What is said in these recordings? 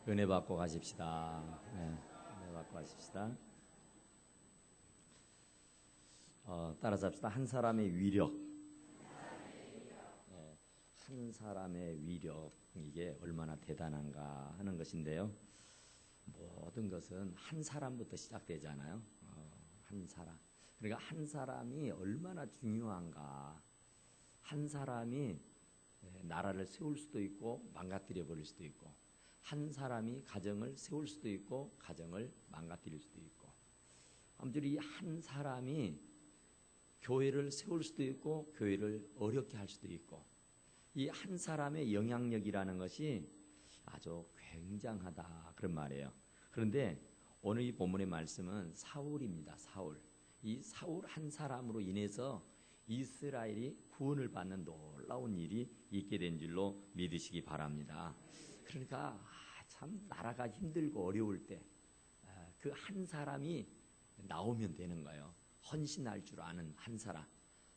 은혜 받고 가십시다. 네, 은혜 받고 가십시다. 따라서 합시다. 한 사람의 위력. 네, 한 사람의 위력, 이게 얼마나 대단한가 하는 것인데요. 모든 것은 한 사람부터 시작되잖아요. 한 사람. 그러니까 한 사람이 얼마나 중요한가. 한 사람이 나라를 세울 수도 있고 망가뜨려 버릴 수도 있고, 한 사람이 가정을 세울 수도 있고 가정을 망가뜨릴 수도 있고, 아무튼 이 한 사람이 교회를 세울 수도 있고 교회를 어렵게 할 수도 있고, 이 한 사람의 영향력이라는 것이 아주 굉장하다, 그런 말이에요. 그런데 오늘 이 본문의 말씀은 사울입니다. 사울. 이 사울 한 사람으로 인해서 이스라엘이 구원을 받는 놀라운 일이 있게 된 줄로 믿으시기 바랍니다. 그러니까 참 나라가 힘들고 어려울 때 그 한 사람이 나오면 되는 거예요. 헌신할 줄 아는 한 사람,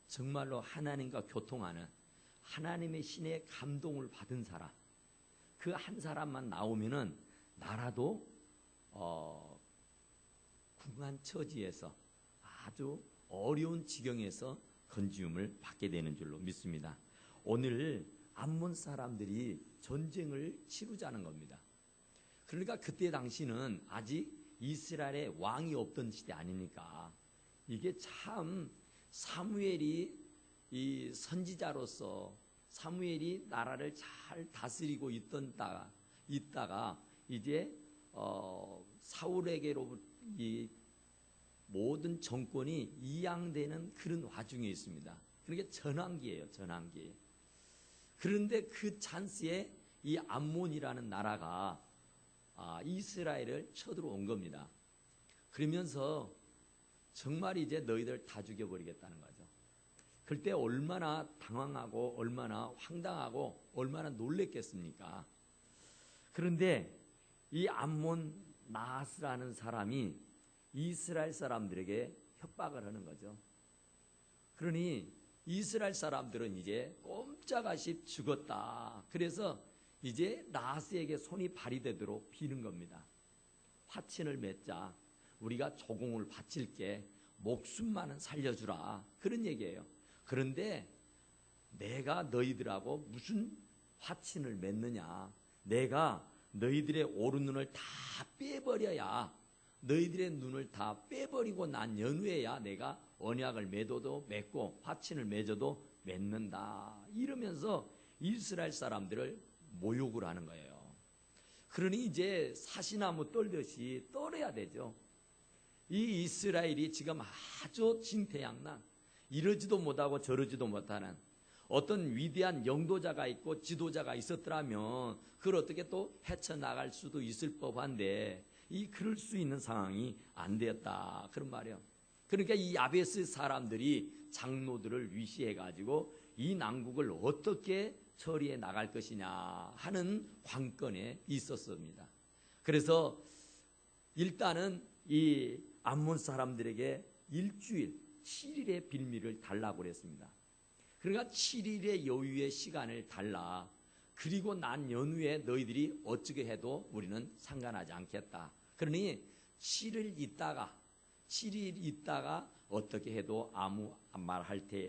정말로 하나님과 교통하는, 하나님의 신의 감동을 받은 사람, 그 한 사람만 나오면은 나라도 궁한 처지에서, 아주 어려운 지경에서 건지움을 받게 되는 줄로 믿습니다. 오늘 암몬 사람들이 전쟁을 치르자는 겁니다. 그러니까 그때 당시는 아직 이스라엘에 왕이 없던 시대 아닙니까? 이게 참 사무엘이 이 선지자로서 사무엘이 나라를 잘 다스리고 있다가 이제 사울에게로 이 모든 정권이 이양되는 그런 와중에 있습니다. 그러니까 전환기예요, 전환기. 그런데 그 찬스에 이 암몬이라는 나라가 이스라엘을 쳐들어온 겁니다. 그러면서 정말 이제 너희들 다 죽여버리겠다는 거죠. 그때 얼마나 당황하고 얼마나 황당하고 얼마나 놀랬겠습니까? 그런데 이 암몬 나하스라는 사람이 이스라엘 사람들에게 협박을 하는 거죠. 그러니 이스라엘 사람들은 이제 꼼짝없이 죽었다. 그래서 이제 나하스에게 손이 발휘되도록 비는 겁니다. 화친을 맺자. 우리가 조공을 바칠게. 목숨만은 살려주라. 그런 얘기예요. 그런데 내가 너희들하고 무슨 화친을 맺느냐. 내가 너희들의 오른눈을 다 빼버려야, 너희들의 눈을 다 빼버리고 난 연후에야 내가 언약을 맺어도 맺고 화친을 맺어도 맺는다. 이러면서 이스라엘 사람들을 모욕을 하는 거예요. 그러니 이제 사시나무 떨듯이 떨어야 되죠. 이 이스라엘이 지금 아주 진퇴양난, 이러지도 못하고 저러지도 못하는 어떤 위대한 영도자가 있고 지도자가 있었더라면 그걸 어떻게 또 헤쳐나갈 수도 있을 법한데 그럴 수 있는 상황이 안 되었다, 그런 말이에요. 그러니까 이 야베스 사람들이 장로들을 위시해가지고 이 난국을 어떻게 처리해 나갈 것이냐 하는 관건에 있었습니다. 그래서 일단은 이 암몬 사람들에게 일주일 7일의 빌미를 달라고 그랬습니다. 그러니까 7일의 여유의 시간을 달라. 그리고 난 연후에 너희들이 어떻게 해도 우리는 상관하지 않겠다. 그러니 7일 있다가 어떻게 해도 아무 말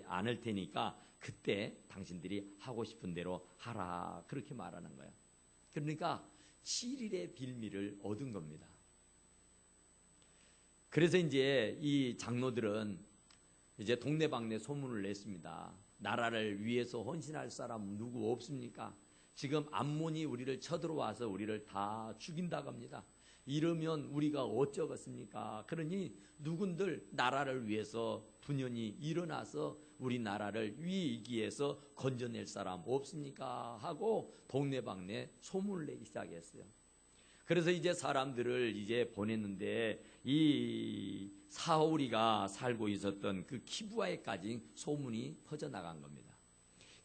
않을 테니까 그때 당신들이 하고 싶은 대로 하라, 그렇게 말하는 거예요. 그러니까 7일의 빌미를 얻은 겁니다. 그래서 이제 이 장로들은 이제 동네방네 소문을 냈습니다. 나라를 위해서 헌신할 사람 누구 없습니까? 지금 암몬이 우리를 쳐들어와서 우리를 다 죽인다고 합니다. 이러면 우리가 어쩌겠습니까? 그러니 누군들 나라를 위해서 분연히 일어나서 우리 나라를 위기에서 건져낼 사람 없습니까? 하고 동네방네 소문을 내기 시작했어요. 그래서 이제 사람들을 이제 보냈는데 이 사울이가 살고 있었던 그 기브아에까지 소문이 퍼져나간 겁니다.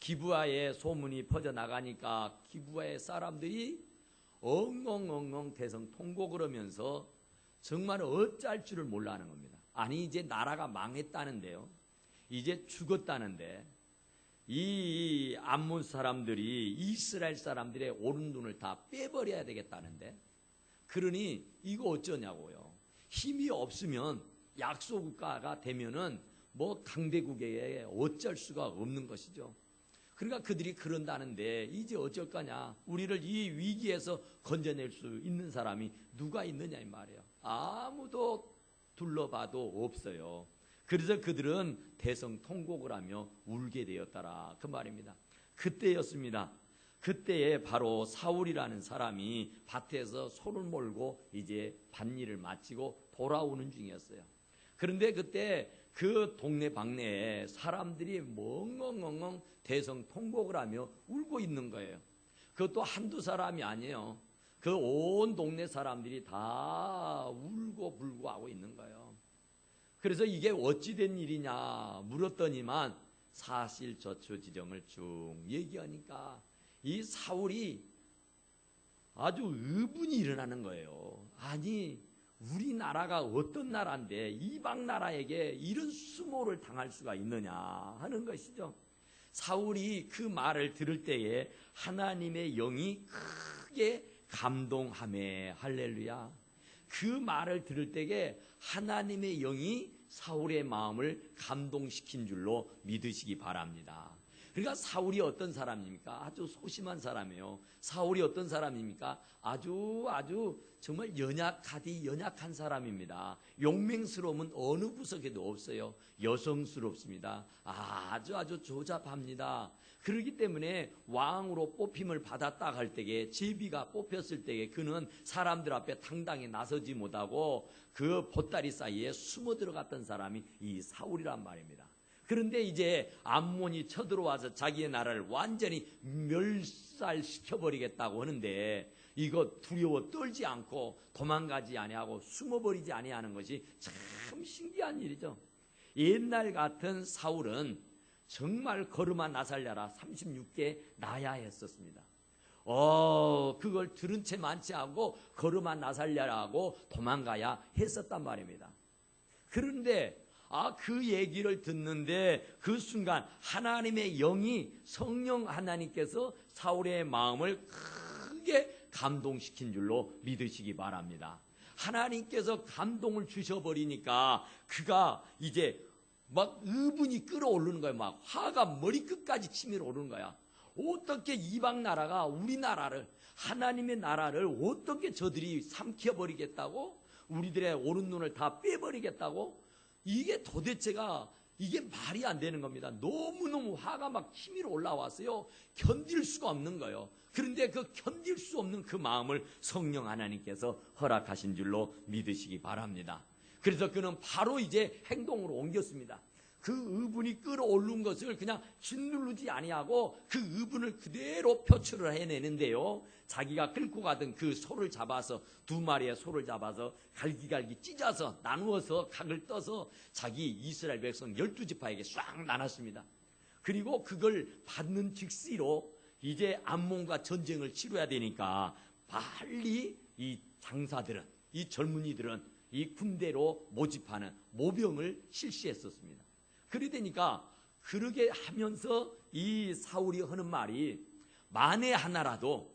기브아에 소문이 퍼져나가니까 기브아의 사람들이 엉엉엉엉 대성통곡을 하면서 정말 어찌할 줄을 몰라 하는 겁니다. 아니 이제 나라가 망했다는데요, 이제 죽었다는데 이 암몬 사람들이 이스라엘 사람들의 오른 눈을 다 빼버려야 되겠다는데, 그러니 이거 어쩌냐고요. 힘이 없으면 약소국가가 되면은 뭐 강대국에 어쩔 수가 없는 것이죠. 그러니까 그들이 그런다는데 이제 어쩔 거냐. 우리를 이 위기에서 건져낼 수 있는 사람이 누가 있느냐 이 말이에요. 아무도 둘러봐도 없어요. 그래서 그들은 대성통곡을 하며 울게 되었더라 그 말입니다. 그때였습니다. 그때에 바로 사울이라는 사람이 밭에서 소를 몰고 이제 밭일을 마치고 돌아오는 중이었어요. 그런데 그때 그 동네 방네에 사람들이 멍멍멍멍 대성통곡을 하며 울고 있는 거예요. 그것도 한두 사람이 아니에요. 그 온 동네 사람들이 다 울고 불고 하고 있는 거예요. 그래서 이게 어찌된 일이냐 물었더니만 사실저초지정을 쭉 얘기하니까 이 사울이 아주 의분이 일어나는 거예요. 아니 우리나라가 어떤 나라인데 이방 나라에게 이런 수모를 당할 수가 있느냐 하는 것이죠. 사울이 그 말을 들을 때에 하나님의 영이 크게 감동하매 할렐루야. 그 말을 들을 때에 하나님의 영이 사울의 마음을 감동시킨 줄로 믿으시기 바랍니다. 그러니까 사울이 어떤 사람입니까? 아주 소심한 사람이에요. 사울이 어떤 사람입니까? 아주 정말 연약한 사람입니다. 용맹스러움은 어느 구석에도 없어요. 여성스럽습니다. 아주 조잡합니다. 그렇기 때문에 왕으로 뽑힘을 받았다 할 때에 제비가 뽑혔을 때에 그는 사람들 앞에 당당히 나서지 못하고 그 보따리 사이에 숨어 들어갔던 사람이 이 사울이란 말입니다. 그런데 이제 암몬이 쳐들어와서 자기의 나라를 완전히 멸살시켜버리겠다고 하는데 이거 두려워 떨지 않고 도망가지 아니하고 숨어버리지 아니하는 것이 참 신기한 일이죠. 옛날 같은 사울은 정말 거르마 나살랴라 36개 나야 했었습니다. 그걸 들은 채 많지 않고 거르마 나살랴라고 도망가야 했었단 말입니다. 그런데 그 얘기를 듣는데 그 순간 하나님의 영이 성령 하나님께서 사울의 마음을 크게 감동시킨 줄로 믿으시기 바랍니다. 하나님께서 감동을 주셔버리니까 그가 이제 막 의분이 끌어오르는 거야. 막 화가 머리끝까지 치밀어 오르는 거야. 어떻게 이방 나라가 우리나라를 하나님의 나라를 어떻게 저들이 삼켜버리겠다고? 우리들의 오른 눈을 다 빼버리겠다고? 이게 도대체가 이게 말이 안 되는 겁니다. 너무너무 화가 막 치밀어 올라왔어요. 견딜 수가 없는 거예요. 그런데 그 견딜 수 없는 그 마음을 성령 하나님께서 허락하신 줄로 믿으시기 바랍니다. 그래서 그는 바로 이제 행동으로 옮겼습니다. 그 의분이 끌어오른 것을 그냥 짓누르지 아니하고 그 의분을 그대로 표출을 해내는데요. 자기가 끌고 가던 그 소를 잡아서 두 마리의 소를 잡아서 갈기갈기 찢어서 나누어서 각을 떠서 자기 이스라엘 백성 12지파에게 싹 나눴습니다. 그리고 그걸 받는 즉시로 이제 암몬과 전쟁을 치러야 되니까 빨리 이 장사들은 이 젊은이들은 이 군대로 모집하는 모병을 실시했었습니다. 그러니까 그러게 하면서 이 사울이 하는 말이 만에 하나라도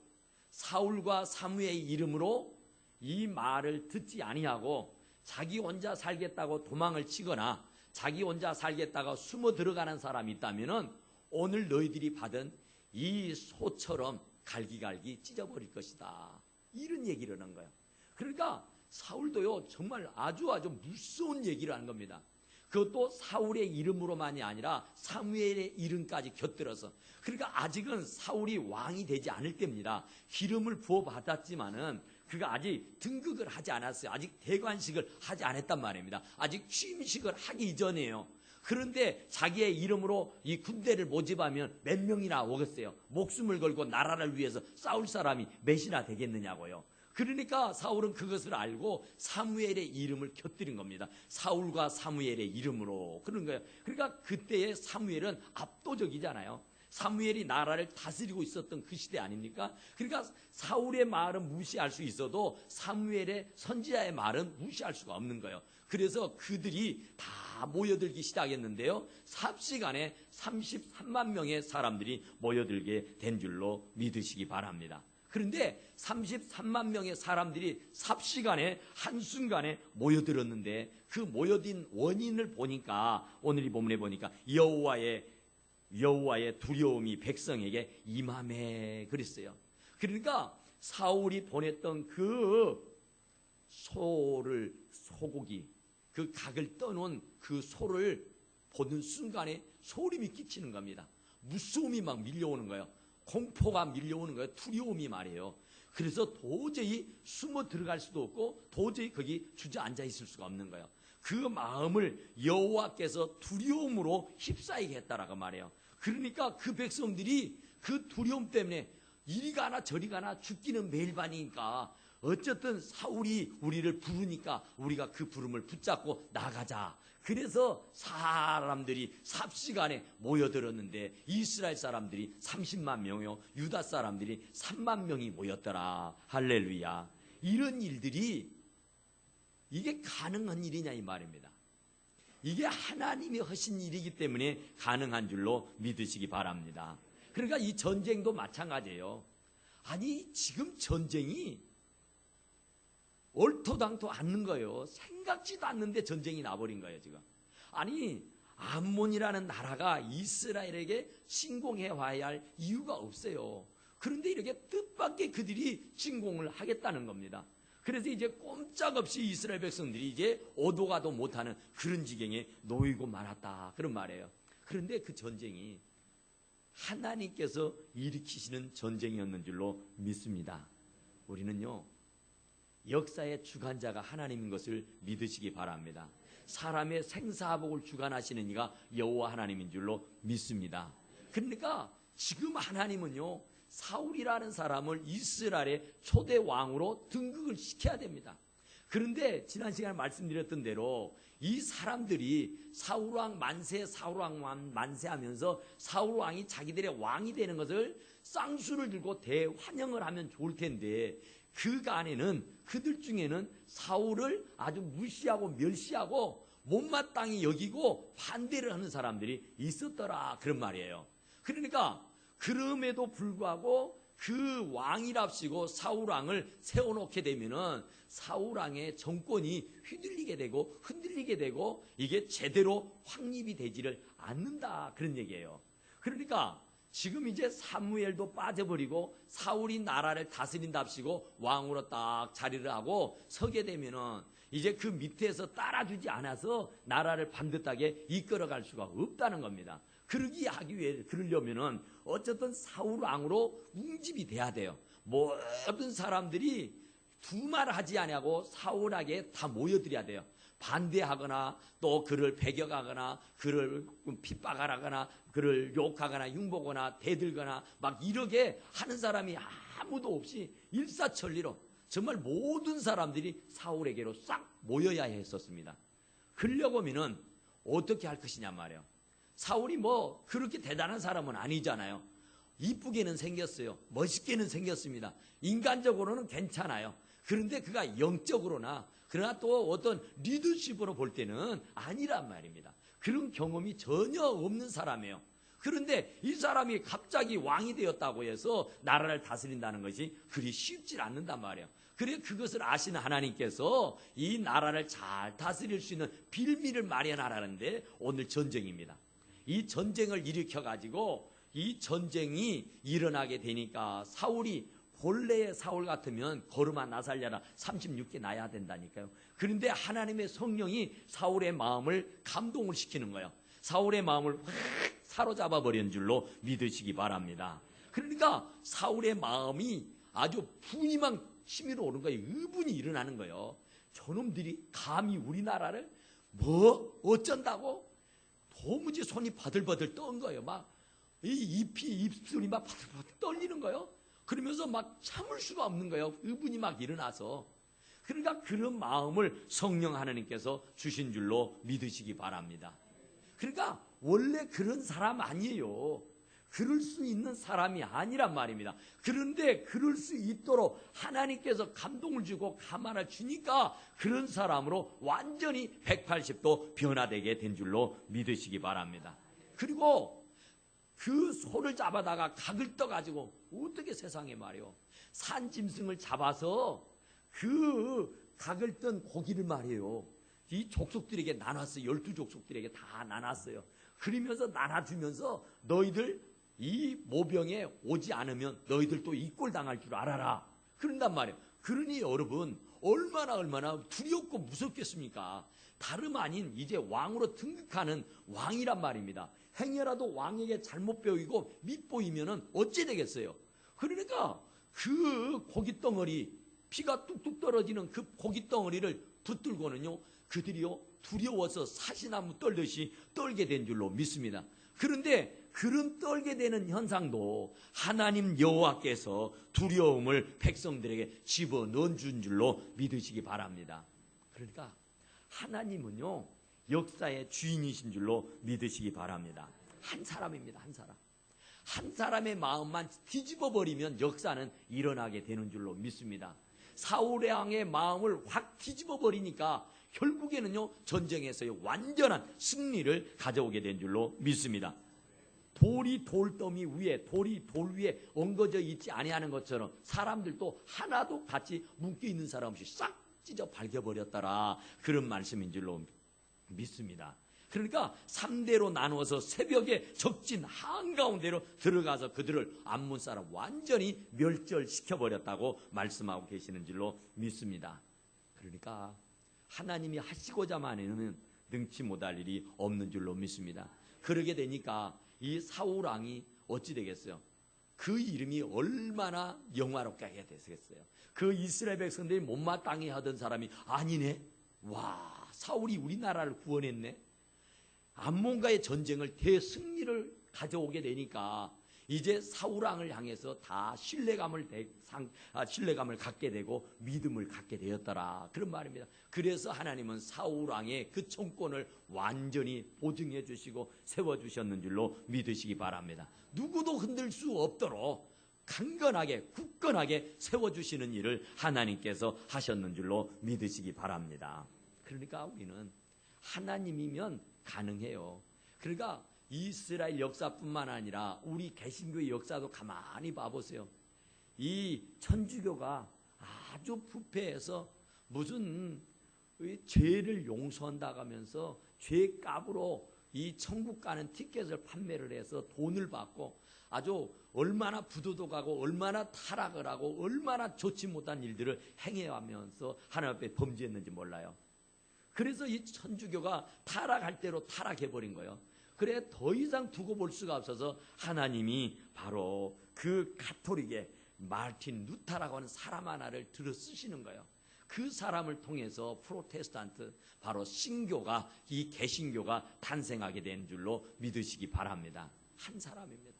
사울과 사무엘의 이름으로 이 말을 듣지 아니하고 자기 혼자 살겠다고 도망을 치거나 자기 혼자 살겠다가 숨어 들어가는 사람이 있다면은 오늘 너희들이 받은 이 소처럼 갈기갈기 찢어버릴 것이다. 이런 얘기를 하는 거예요. 그러니까 사울도요 정말 아주 무서운 얘기를 하는 겁니다. 그것도 사울의 이름으로만이 아니라 사무엘의 이름까지 곁들여서. 그러니까 아직은 사울이 왕이 되지 않을 때입니다. 기름을 부어 받았지만은 그가 아직 등극을 하지 않았어요. 아직 대관식을 하지 않았단 말입니다. 아직 취임식을 하기 이전이에요. 그런데 자기의 이름으로 이 군대를 모집하면 몇 명이나 오겠어요. 목숨을 걸고 나라를 위해서 싸울 사람이 몇이나 되겠느냐고요. 그러니까 사울은 그것을 알고 사무엘의 이름을 곁들인 겁니다. 사울과 사무엘의 이름으로. 그런 거예요. 그러니까 그때의 사무엘은 압도적이잖아요. 사무엘이 나라를 다스리고 있었던 그 시대 아닙니까? 그러니까 사울의 말은 무시할 수 있어도 사무엘의 선지자의 말은 무시할 수가 없는 거예요. 그래서 그들이 다 모여들기 시작했는데요. 삽시간에 33만 명의 사람들이 모여들게 된 줄로 믿으시기 바랍니다. 그런데 33만 명의 사람들이 삽시간에 한순간에 모여들었는데 그 모여든 원인을 보니까 오늘 이 본문에 보니까 여호와의 두려움이 백성에게 임하매 그랬어요. 그러니까 사울이 보냈던 그 소고기 그 각을 떠놓은 그 소를 보는 순간에 소름이 끼치는 겁니다. 무서움이 막 밀려오는 거예요. 공포가 밀려오는 거예요. 두려움이 말이에요. 그래서 도저히 숨어 들어갈 수도 없고 도저히 거기 주저앉아 있을 수가 없는 거예요. 그 마음을 여호와께서 두려움으로 휩싸이게 했다라고 말해요. 그러니까 그 백성들이 그 두려움 때문에 이리 가나 저리 가나 죽기는 매일반이니까 어쨌든 사울이 우리를 부르니까 우리가 그 부름을 붙잡고 나가자. 그래서 사람들이 삽시간에 모여들었는데 이스라엘 사람들이 30만 명이요 유다 사람들이 3만 명이 모였더라. 할렐루야. 이런 일들이 이게 가능한 일이냐 이 말입니다. 이게 하나님이 하신 일이기 때문에 가능한 줄로 믿으시기 바랍니다. 그러니까 이 전쟁도 마찬가지예요. 아니 지금 전쟁이 얼토당토 않는 거예요. 생각지도 않는데 전쟁이 나버린 거예요 지금. 아니 암몬이라는 나라가 이스라엘에게 침공해 와야 할 이유가 없어요. 그런데 이렇게 뜻밖의 그들이 침공을 하겠다는 겁니다. 그래서 이제 꼼짝없이 이스라엘 백성들이 이제 오도 가도 못하는 그런 지경에 놓이고 말았다 그런 말이에요. 그런데 그 전쟁이 하나님께서 일으키시는 전쟁이었는 줄로 믿습니다. 우리는요 역사의 주관자가 하나님인 것을 믿으시기 바랍니다. 사람의 생사복을 주관하시는 이가 여호와 하나님인 줄로 믿습니다. 그러니까 지금 하나님은요 사울이라는 사람을 이스라엘의 초대 왕으로 등극을 시켜야 됩니다. 그런데 지난 시간에 말씀드렸던 대로 이 사람들이 사울왕 만세 하면서 사울왕이 자기들의 왕이 되는 것을 쌍수를 들고 대환영을 하면 좋을 텐데 그들 중에는 사울을 아주 무시하고 멸시하고 못마땅히 여기고 반대를 하는 사람들이 있었더라 그런 말이에요. 그러니까 그럼에도 불구하고 그 왕이랍시고 사울왕을 세워놓게 되면은 사울왕의 정권이 휘둘리게 되고 흔들리게 되고 이게 제대로 확립이 되지를 않는다 그런 얘기예요. 그러니까 지금 이제 사무엘도 빠져버리고 사울이 나라를 다스린답시고 왕으로 딱 자리를 하고 서게 되면은 이제 그 밑에서 따라주지 않아서 나라를 반듯하게 이끌어갈 수가 없다는 겁니다. 그러려면은 어쨌든 사울 왕으로 웅집이 돼야 돼요. 모든 사람들이 두말 하지 아니하고 사울에게 다 모여들어야 돼요. 반대하거나 또 그를 배격하거나 그를 핍박하거나 그를 욕하거나 흉보거나 대들거나 막 이렇게 하는 사람이 아무도 없이 일사천리로 정말 모든 사람들이 사울에게로 싹 모여야 했었습니다. 그러려고 하면은 어떻게 할 것이냐 말이에요. 사울이 뭐 그렇게 대단한 사람은 아니잖아요. 이쁘게는 생겼어요. 멋있게는 생겼습니다. 인간적으로는 괜찮아요. 그런데 그가 영적으로나 그러나 또 어떤 리더십으로 볼 때는 아니란 말입니다. 그런 경험이 전혀 없는 사람이에요. 그런데 이 사람이 갑자기 왕이 되었다고 해서 나라를 다스린다는 것이 그리 쉽지 않는단 말이에요. 그래 그것을 아시는 하나님께서 이 나라를 잘 다스릴 수 있는 빌미를 마련하라는데 오늘 전쟁입니다. 이 전쟁을 일으켜가지고 이 전쟁이 일어나게 되니까 사울이 본래의 사울 같으면 거름아 나 살려라 36개 나야 된다니까요. 그런데 하나님의 성령이 사울의 마음을 감동을 시키는 거예요. 사울의 마음을 확 사로잡아 버린 줄로 믿으시기 바랍니다. 그러니까 사울의 마음이 아주 분이만 치밀어 오는 거예요. 의분이 일어나는 거예요. 저놈들이 감히 우리나라를 뭐 어쩐다고 도무지 손이 바들바들 떤 거예요. 막 이 입술이 막 바들바들 떨리는 거예요. 그러면서 막 참을 수가 없는 거예요. 의분이 막 일어나서. 그러니까 그런 마음을 성령 하나님께서 주신 줄로 믿으시기 바랍니다. 그러니까 원래 그런 사람 아니에요. 그럴 수 있는 사람이 아니란 말입니다. 그런데 그럴 수 있도록 하나님께서 감동을 주고 감화를 주니까 그런 사람으로 완전히 180도 변화되게 된 줄로 믿으시기 바랍니다. 그리고 그 소를 잡아다가 각을 떠가지고 어떻게 세상에 말이요, 산짐승을 잡아서 그 각을 뜬 고기를 말이에요, 이 족속들에게 나눴어요. 12족속들에게 다 나눴어요. 그러면서 나눠주면서 너희들 이 모병에 오지 않으면 너희들 또 이 꼴 당할 줄 알아라, 그런단 말이에요. 그러니 여러분 얼마나 두렵고 무섭겠습니까? 다름 아닌 이제 왕으로 등극하는 왕이란 말입니다. 행여라도 왕에게 잘못 보이고 밉보이면은 어찌 되겠어요? 그러니까 그 고깃덩어리, 피가 뚝뚝 떨어지는 그 고깃덩어리를 붙들고는요, 그들이요 두려워서 사시나무 떨듯이 떨게 된 줄로 믿습니다. 그런데 그런 떨게 되는 현상도 하나님 여호와께서 두려움을 백성들에게 집어넣은 줄로 믿으시기 바랍니다. 그러니까 하나님은요 역사의 주인이신 줄로 믿으시기 바랍니다. 한 사람입니다. 한 사람. 한 사람의 마음만 뒤집어 버리면 역사는 일어나게 되는 줄로 믿습니다. 사울 왕의 마음을 확 뒤집어 버리니까 결국에는요 전쟁에서의 완전한 승리를 가져오게 된 줄로 믿습니다. 돌이 돌더미 위에, 돌이 돌 위에 엉거져 있지 아니하는 것처럼 사람들도 하나도 같이 묶여 있는 사람 없이 싹 찢어 밝혀버렸더라, 그런 말씀인 줄로 믿습니다. 그러니까 3대로 나누어서 새벽에 적진 한가운데로 들어가서 그들을 암몬 사람 완전히 멸절시켜버렸다고 말씀하고 계시는 줄로 믿습니다. 그러니까 하나님이 하시고자만 하면 능치 못할 일이 없는 줄로 믿습니다. 그러게 되니까 이 사울 왕이 어찌 되겠어요? 그 이름이 얼마나 영화롭게 하게 되겠어요? 그 이스라엘 백성들이 못마땅해 하던 사람이 아니네, 와, 사울이 우리나라를 구원했네, 암몬과의 전쟁을 대승리를 가져오게 되니까 이제 사울 왕을 향해서 다 신뢰감을 갖게 되고 믿음을 갖게 되었더라, 그런 말입니다. 그래서 하나님은 사울 왕의 그 정권을 완전히 보증해 주시고 세워주셨는 줄로 믿으시기 바랍니다. 누구도 흔들 수 없도록 강건하게 굳건하게 세워주시는 일을 하나님께서 하셨는 줄로 믿으시기 바랍니다. 그러니까 우리는 하나님이면 가능해요. 그러니까 이스라엘 역사뿐만 아니라 우리 개신교의 역사도 가만히 봐보세요. 이 천주교가 아주 부패해서 무슨 죄를 용서한다고 하면서 죄값으로 이 천국 가는 티켓을 판매를 해서 돈을 받고 아주 얼마나 부도덕하고 얼마나 타락을 하고 얼마나 좋지 못한 일들을 행해가면서 하나님 앞에 범죄했는지 몰라요. 그래서 이 천주교가 타락할 대로 타락해버린 거예요. 그래 더 이상 두고 볼 수가 없어서 하나님이 바로 그 가톨릭의 마르틴 루터라고 하는 사람 하나를 들어 쓰시는 거예요. 그 사람을 통해서 프로테스탄트, 바로 신교가, 이 개신교가 탄생하게 된 줄로 믿으시기 바랍니다. 한 사람입니다.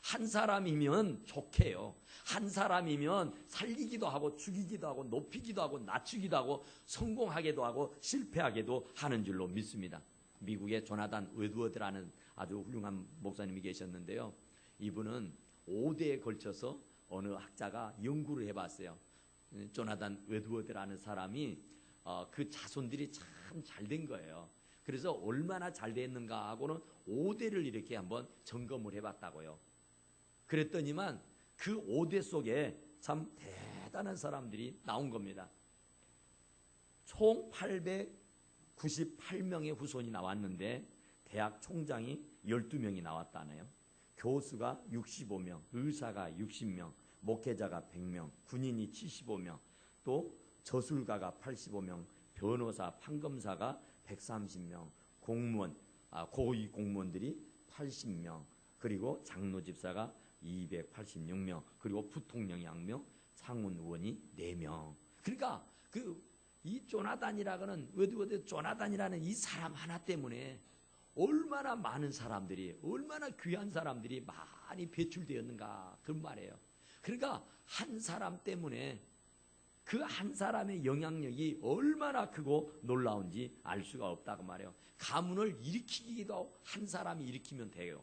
한 사람이면 좋게요. 한 사람이면 살리기도 하고 죽이기도 하고 높이기도 하고 낮추기도 하고 성공하게도 하고 실패하게도 하는 줄로 믿습니다. 미국의 조나단 웨드워드라는 아주 훌륭한 목사님이 계셨는데요. 이분은 5대에 걸쳐서 어느 학자가 연구를 해봤어요. 조나단 웨드워드라는 사람이 그 자손들이 참 잘 된 거예요. 그래서 얼마나 잘 됐는가 하고는 5대를 이렇게 한번 점검을 해봤다고요. 그랬더니만 그 5대 속에 참 대단한 사람들이 나온 겁니다. 총 898명의 후손이 나왔는데 대학 총장이 12명이 나왔다네요. 교수가 65명, 의사가 60명, 목회자가 100명, 군인이 75명, 또 저술가가 85명, 변호사, 판검사가 130명, 공무원, 고위 공무원들이 80명, 그리고 장로집사가 286명, 그리고 부통령이 1명, 상원 의원이 4명. 그러니까 이 조나단이라는 웨드워드 조나단이라는 이 사람 하나 때문에 얼마나 많은 사람들이, 얼마나 귀한 사람들이 많이 배출되었는가, 그런 말이에요. 그러니까 한 사람 때문에 그 한 사람의 영향력이 얼마나 크고 놀라운지 알 수가 없다고 말해요. 가문을 일으키기도 한 사람이 일으키면 돼요.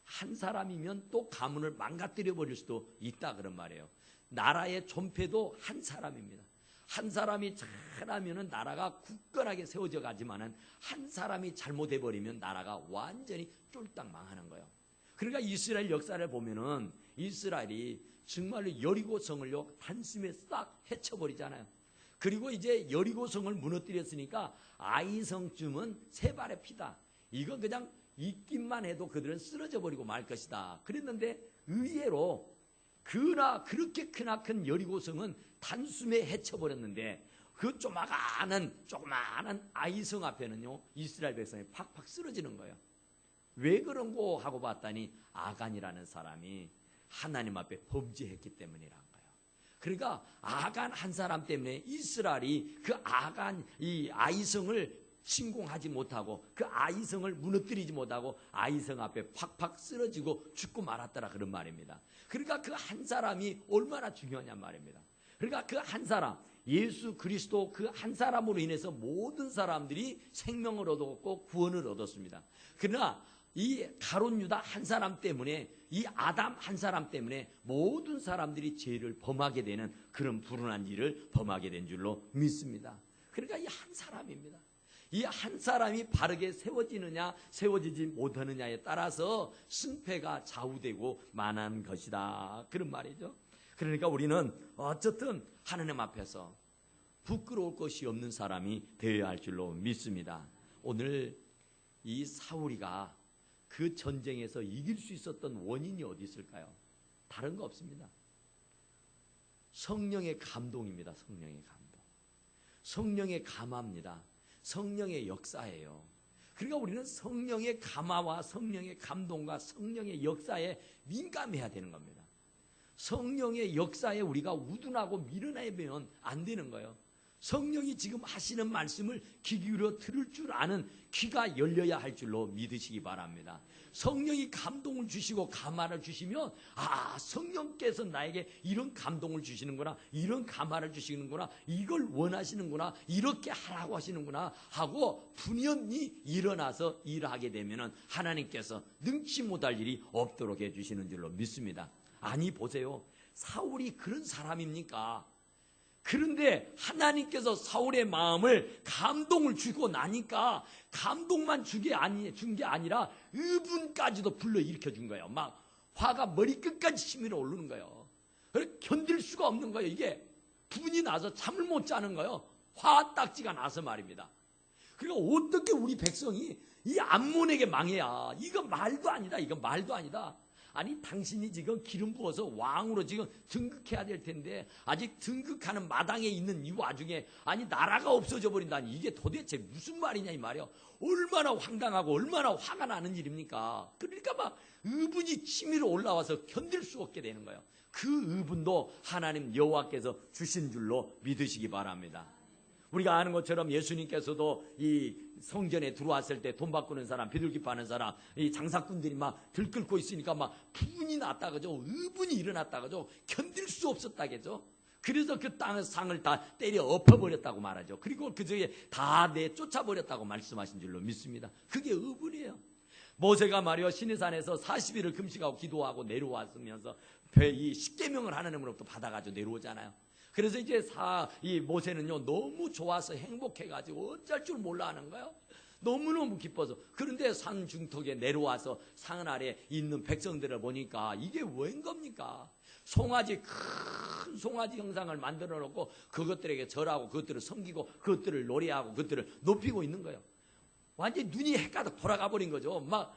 한 사람이면 또 가문을 망가뜨려 버릴 수도 있다 그런 말이에요. 나라의 존폐도 한 사람입니다. 한 사람이 잘하면 나라가 굳건하게 세워져 가지만은 한 사람이 잘못해 버리면 나라가 완전히 쫄딱 망하는 거예요. 그러니까 이스라엘 역사를 보면은 이스라엘이 정말로 여리고성을요 단숨에 싹 해쳐버리잖아요. 그리고 이제 여리고성을 무너뜨렸으니까 아이성쯤은 세 발의 피다. 이건 그냥 있기만 해도 그들은 쓰러져 버리고 말 것이다. 그랬는데 의외로 그렇게 크나큰 여리고성은 단숨에 해쳐버렸는데 그 조그마한 아이성 앞에는요 이스라엘 백성이 팍팍 쓰러지는 거예요. 왜 그런고 하고 봤더니 아간이라는 사람이 하나님 앞에 범죄했기 때문이란 거예요. 그러니까 아간 한 사람 때문에 이스라엘이 그 아간 이 아이성을 침공하지 못하고 그 아이성을 무너뜨리지 못하고 아이성 앞에 팍팍 쓰러지고 죽고 말았더라 그런 말입니다. 그러니까 그 한 사람이 얼마나 중요하냔 말입니다. 그러니까 그 한 사람 예수 그리스도 그 한 사람으로 인해서 모든 사람들이 생명을 얻었고 구원을 얻었습니다. 그러나 이 가룟 유다 한 사람 때문에 이 아담 한 사람 때문에 모든 사람들이 죄를 범하게 되는 그런 불운한 일을 범하게 된 줄로 믿습니다. 그러니까 이 한 사람입니다. 이 한 사람이 바르게 세워지느냐 세워지지 못하느냐에 따라서 승패가 좌우되고 만한 것이다 그런 말이죠. 그러니까 우리는 어쨌든 하나님 앞에서 부끄러울 것이 없는 사람이 되어야 할 줄로 믿습니다. 오늘 이 사울이가 그 전쟁에서 이길 수 있었던 원인이 어디 있을까요? 다른 거 없습니다. 성령의 감동입니다. 성령의 감동. 성령의 감화입니다. 성령의 역사예요. 그러니까 우리는 성령의 감화와 성령의 감동과 성령의 역사에 민감해야 되는 겁니다. 성령의 역사에 우리가 우둔하고 밀어내면 안 되는 거예요. 성령이 지금 하시는 말씀을 귀 기울여 들을 줄 아는 귀가 열려야 할 줄로 믿으시기 바랍니다. 성령이 감동을 주시고 감화를 주시면 성령께서 나에게 이런 감동을 주시는구나, 이런 감화를 주시는구나, 이걸 원하시는구나, 이렇게 하라고 하시는구나 하고 분연히 일어나서 일하게 되면 하나님께서 능치 못할 일이 없도록 해주시는 줄로 믿습니다. 아니 보세요, 사울이 그런 사람입니까? 그런데 하나님께서 사울의 마음을 감동을 주고 나니까 감동만 준 게 아니라 의분까지도 불러일으켜 준 거예요. 막 화가 머리끝까지 치밀어 오르는 거예요. 견딜 수가 없는 거예요. 이게 분이 나서 잠을 못 자는 거예요. 화딱지가 나서 말입니다. 그러니까 어떻게 우리 백성이 이 암몬에게 망해야, 이거 말도 아니다. 이거 말도 아니다. 아니 당신이 지금 기름 부어서 왕으로 지금 등극해야 될 텐데 아직 등극하는 마당에 있는 이 와중에 아니 나라가 없어져 버린다니 이게 도대체 무슨 말이냐 이 말이야. 얼마나 황당하고 얼마나 화가 나는 일입니까? 그러니까 막 의분이 치밀어 올라와서 견딜 수 없게 되는 거예요. 그 의분도 하나님 여호와께서 주신 줄로 믿으시기 바랍니다. 우리가 아는 것처럼 예수님께서도 이 성전에 들어왔을 때 돈 바꾸는 사람, 비둘기 파는 사람, 이 장사꾼들이 막 들끓고 있으니까 막 분이 났다 그죠? 의분이 일어났다 그죠? 견딜 수 없었다 그죠? 그래서 그 땅의 상을 다 때려 엎어버렸다고 말하죠. 그리고 그 중에 다 내쫓아버렸다고 말씀하신 줄로 믿습니다. 그게 의분이에요. 모세가 말이요 시내산에서 40일을 금식하고 기도하고 내려왔으면서 이 십계명을 하나님으로부터 받아가지고 내려오잖아요. 그래서 이제 이 모세는요 너무 좋아서 행복해가지고 어쩔 줄 몰라 하는 거예요. 너무너무 기뻐서. 그런데 산 중턱에 내려와서 산 아래 있는 백성들을 보니까 이게 웬 겁니까? 큰 송아지 형상을 만들어 놓고 그것들에게 절하고 그것들을 섬기고 그것들을 노래하고 그것들을 높이고 있는 거예요. 완전히 눈이 헷가닥 돌아가 버린 거죠. 막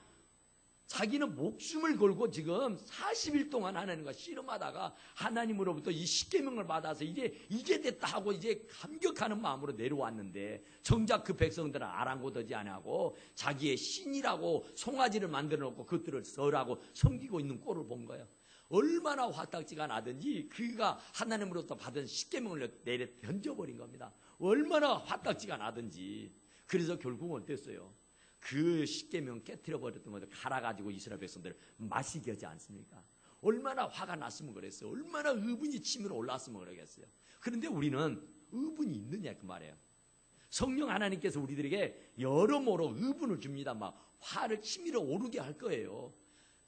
자기는 목숨을 걸고 지금 40일 동안 하나님과 씨름하다가 하나님으로부터 이 십계명을 받아서 이제 됐다 하고 이제 감격하는 마음으로 내려왔는데 정작 그 백성들은 아랑곳하지 않고 자기의 신이라고 송아지를 만들어 놓고 그것들을 절하고 섬기고 있는 꼴을 본 거예요. 얼마나 화딱지가 나든지 그가 하나님으로부터 받은 십계명을 내려 던져버린 겁니다. 얼마나 화딱지가 나든지. 그래서 결국은 어땠어요? 그 십계명 깨트려 버렸던 것을 갈아가지고 이스라엘 백성들을 마시게 하지 않습니까? 얼마나 화가 났으면 그랬어요. 얼마나 의분이 치밀어 올랐으면 그러겠어요. 그런데 우리는 의분이 있느냐 그 말이에요. 성령 하나님께서 우리들에게 여러모로 의분을 줍니다. 막 화를 치밀어 오르게 할 거예요.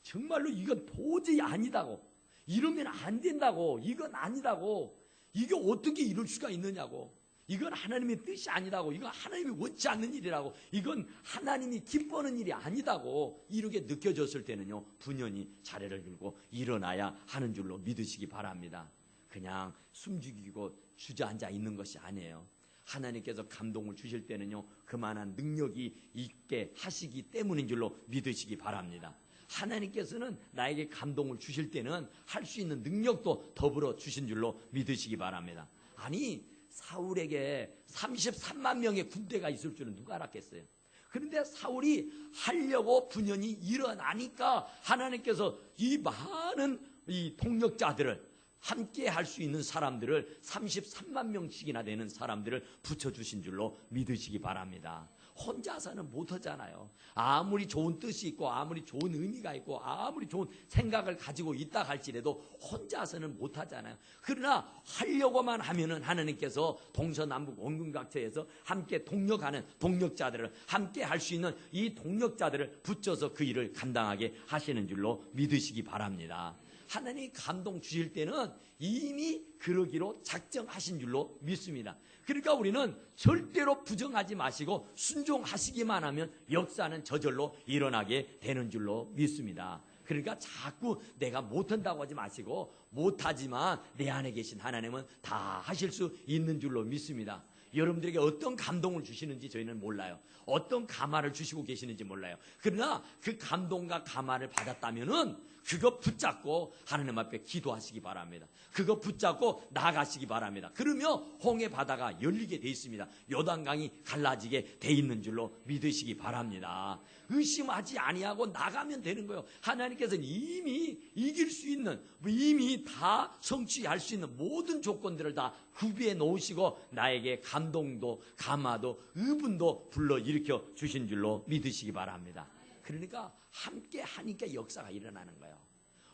정말로 이건 도저히 아니다고, 이러면 안 된다고, 이건 아니다고, 이게 어떻게 이럴 수가 있느냐고, 이건 하나님의 뜻이 아니다고, 이건 하나님이 원치 않는 일이라고, 이건 하나님이 기뻐하는 일이 아니다고 이렇게 느껴졌을 때는요, 분연히 자리를 들고 일어나야 하는 줄로 믿으시기 바랍니다. 그냥 숨죽이고 주저앉아 있는 것이 아니에요. 하나님께서 감동을 주실 때는요, 그만한 능력이 있게 하시기 때문인 줄로 믿으시기 바랍니다. 하나님께서는 나에게 감동을 주실 때는 할 수 있는 능력도 더불어 주신 줄로 믿으시기 바랍니다. 아니, 사울에게 33만 명의 군대가 있을 줄은 누가 알았겠어요? 그런데 사울이 하려고 분연히 일어나니까 하나님께서 이 많은 이 동력자들을, 함께 할 수 있는 사람들을 33만 명씩이나 되는 사람들을 붙여주신 줄로 믿으시기 바랍니다. 혼자서는 못하잖아요. 아무리 좋은 뜻이 있고 아무리 좋은 의미가 있고 아무리 좋은 생각을 가지고 있다 할지라도 혼자서는 못하잖아요. 그러나 하려고만 하면은 하나님께서 동서남북 원근각처에서 함께 동력하는 동력자들을, 함께 할 수 있는 이 동력자들을 붙여서 그 일을 감당하게 하시는 줄로 믿으시기 바랍니다. 하나님이 감동 주실 때는 이미 그러기로 작정하신 줄로 믿습니다. 그러니까 우리는 절대로 부정하지 마시고 순종하시기만 하면 역사는 저절로 일어나게 되는 줄로 믿습니다. 그러니까 자꾸 내가 못한다고 하지 마시고, 못하지만 내 안에 계신 하나님은 다 하실 수 있는 줄로 믿습니다. 여러분들에게 어떤 감동을 주시는지 저희는 몰라요. 어떤 감화를 주시고 계시는지 몰라요. 그러나 그 감동과 감화를 받았다면은 그거 붙잡고 하나님 앞에 기도하시기 바랍니다. 그거 붙잡고 나아가시기 바랍니다. 그러면 홍해 바다가 열리게 돼 있습니다. 요단강이 갈라지게 돼 있는 줄로 믿으시기 바랍니다. 의심하지 아니하고 나가면 되는 거예요. 하나님께서는 이미 이길 수 있는, 이미 다 성취할 수 있는 모든 조건들을 다 구비해 놓으시고 나에게 감동도 감화도 의분도 불러일으켜 주신 줄로 믿으시기 바랍니다. 그러니까 함께 하니까 역사가 일어나는 거예요.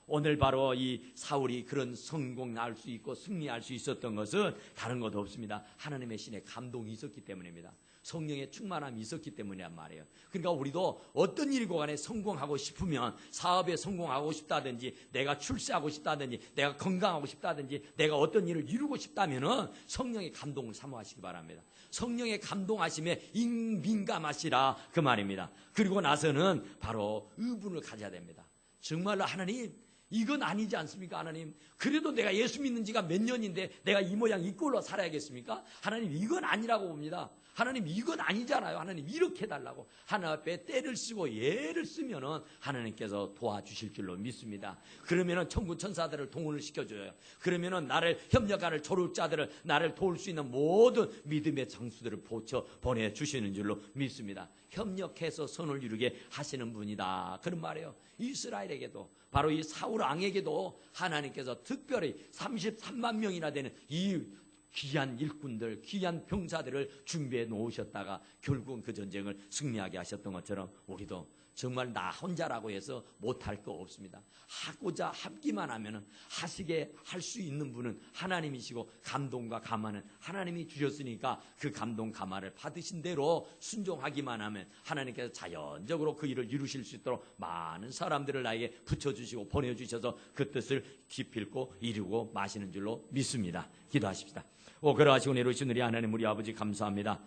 오늘 바로 이 사울이 그런 성공할 수 있고 승리할 수 있었던 것은 다른 것도 없습니다. 하나님의 신의 감동이 있었기 때문입니다. 성령의 충만함이 있었기 때문이란 말이에요. 그러니까 우리도 어떤 일이고 간에 성공하고 싶으면, 사업에 성공하고 싶다든지, 내가 출세하고 싶다든지, 내가 건강하고 싶다든지, 내가 어떤 일을 이루고 싶다면은 성령의 감동을 사모하시기 바랍니다. 성령의 감동하심에 민감하시라, 그 말입니다. 그리고 나서는 바로 의분을 가져야 됩니다. 정말로 하나님, 이건 아니지 않습니까? 하나님, 그래도 내가 예수 믿는 지가 몇 년인데 내가 이 모양 이 꼴로 살아야겠습니까? 하나님, 이건 아니라고 봅니다. 하나님, 이건 아니잖아요. 하나님, 이렇게 해달라고 하나님 앞에 때를 쓰고 예를 쓰면은 하나님께서 도와주실 줄로 믿습니다. 그러면은 천군 천사들을 동원을 시켜줘요. 그러면은 나를 협력하는 조력자들을, 나를 도울 수 있는 모든 믿음의 장수들을 보내주시는 줄로 믿습니다. 협력해서 선을 이루게 하시는 분이다, 그런 말이에요. 이스라엘에게도, 바로 이 사울 왕에게도 하나님께서 특별히 33만 명이나 되는 이 귀한 일꾼들, 귀한 병사들을 준비해 놓으셨다가 결국은 그 전쟁을 승리하게 하셨던 것처럼 우리도 정말 나 혼자라고 해서 못할 거 없습니다. 하고자 하기만 하면은 하시게 할 수 있는 분은 하나님이시고, 감동과 감화는 하나님이 주셨으니까 그 감동 감화를 받으신 대로 순종하기만 하면 하나님께서 자연적으로 그 일을 이루실 수 있도록 많은 사람들을 나에게 붙여주시고 보내주셔서 그 뜻을 기필코 이루고 마시는 줄로 믿습니다. 기도하십시다. 그러하시고 내려오신 우리 하나님, 우리 아버지 감사합니다.